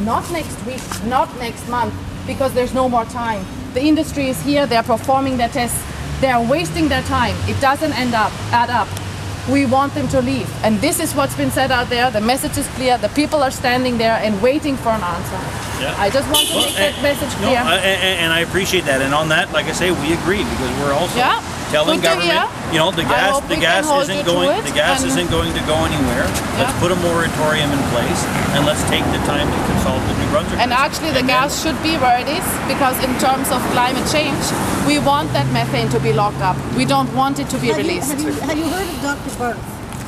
not next week, not next month, because there's no more time. The industry is here, they're performing their tests, they're wasting their time. It doesn't add up. We want them to leave. And this is what's been said out there. The message is clear. The people are standing there and waiting for an answer. Yeah. I just want to make that message clear. And I appreciate that. And on that, like I say, we agree, because we're also telling government, you know, the gas isn't going to go anywhere. Let's put a moratorium in place, and let's take the time to consult the New Brunswick. And actually, the gas should be where it is, because in terms of climate change, we want that methane to be locked up. We don't want it to be released. Have you heard of Dr. Barth,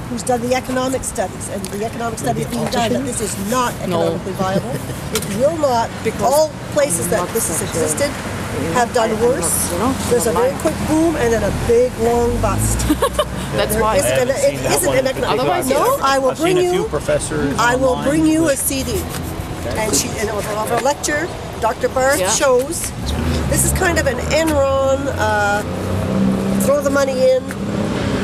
who's done the economic studies, and the economic studies being done that this is not economically viable? It will not. All places that this has existed have done worse. There's a very quick boom and then a big long bust. That's why it isn't an economic. Otherwise, no, I will bring you. I will online. bring you a CD, and of her lecture, Dr. Barth shows. This is kind of an Enron. Throw the money in.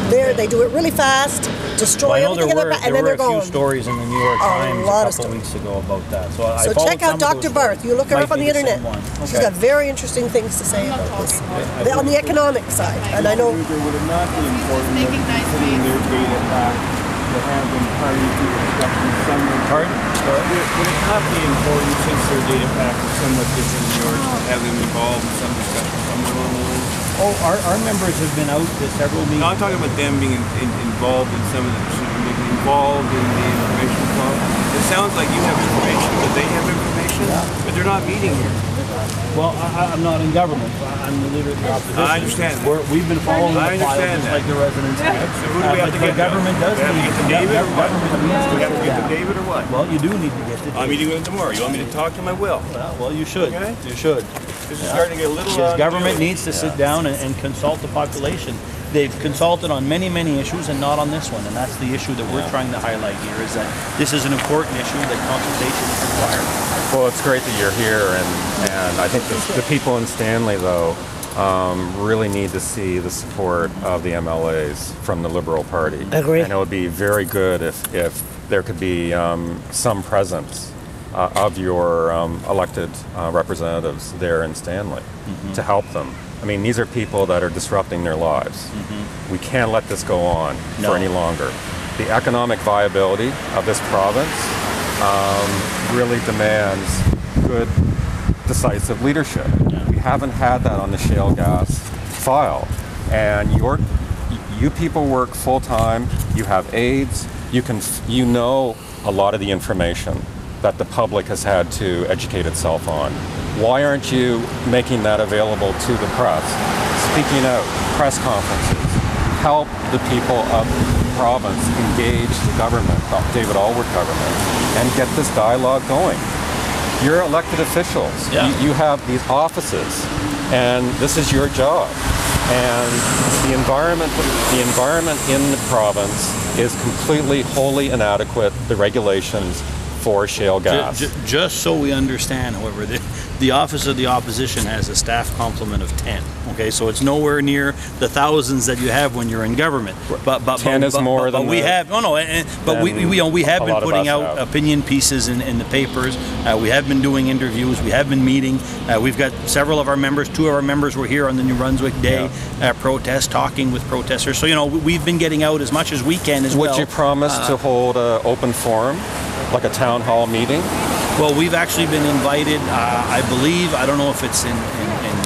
There, they do it really fast, destroy everything in the and then they're gone. There were a few stories in the New York Times a couple weeks ago about that. So check out Dr. Barth. You look her up on the internet. She's got very interesting things to say about this. On the economic side, and I know. Would it not be important that putting their data back to have them party to discussion somewhat? Pardon? Would it not be important, since their data pack is somewhat different than yours, to have them involved in some discussion somewhere along the line? Oh, our members have been out to several meetings. No, I'm talking about them being involved in some of the decision-making, involved in the information flow. It sounds like you have information, but they have information, but they're not meeting here. Well, I'm not in government. I'm the leader of the opposition. I understand that. We've been following the file just like the residents have. So who do we have to get? Government does need to get Do we have to get to David or what? Well, you do need to get to David. I'm meeting with him tomorrow. You want me to talk to him? I will. Well, you should. Okay. You should. This is starting to get a little... Because government needs to sit down and consult the population. They've consulted on many, many issues and not on this one. And that's the issue that we're trying to highlight here, is that this is an important issue, that consultation is required. Well, it's great that you're here, and I think the people in Stanley, though, really need to see the support of the MLAs from the Liberal Party. Agree. And it would be very good if there could be some presence of your elected representatives there in Stanley to help them. I mean, these are people that are disrupting their lives. We can't let this go on for any longer. The economic viability of this province really demands good, decisive leadership. We haven't had that on the shale gas file. And you people work full-time, you have aides, you know a lot of the information that the public has had to educate itself on. Why aren't you making that available to the press? Speaking out, press conferences, help the people of the province engage the government, the David Alward government, and get this dialogue going. You're elected officials. You have these offices, and this is your job. And the environment in the province is completely, wholly inadequate. The regulations for shale gas. Just so we understand, however, the Office of the Opposition has a staff complement of 10. Okay, so it's nowhere near the thousands that you have when you're in government. But 10 is more than we have. We have been putting out opinion pieces in the papers. We have been doing interviews. We have been meeting. We've got several of our members. 2 of our members were here on the New Brunswick Day protest, talking with protesters. So we've been getting out as much as we can as well. Would you promise to hold an open forum, like a town hall meeting? Well, we've actually been invited, I believe, I don't know if it's in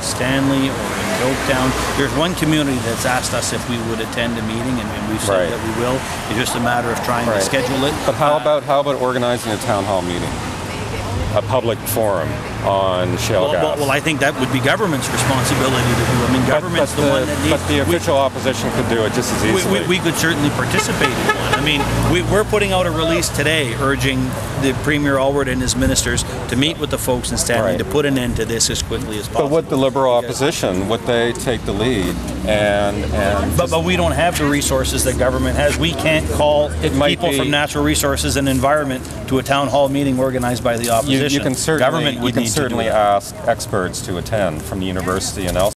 Stanley or in Joketown. There's one community that's asked us if we would attend a meeting, and we've said that we will. It's just a matter of trying to schedule it. But how about organizing a town hall meeting? A public forum on shale gas? Well, I think that would be government's responsibility to do. I mean, government's the one that needs... But the official opposition could do it just as easily. We could certainly participate in one. I mean, we're putting out a release today urging the Premier Alward and his ministers to meet with the folks in Stanley to put an end to this as quickly as possible. But would the Liberal opposition, would they take the lead? But we don't have the resources that government has. We can't call people from Natural Resources and Environment to a town hall meeting organized by the opposition. You can certainly ask experts to attend from the university and elsewhere.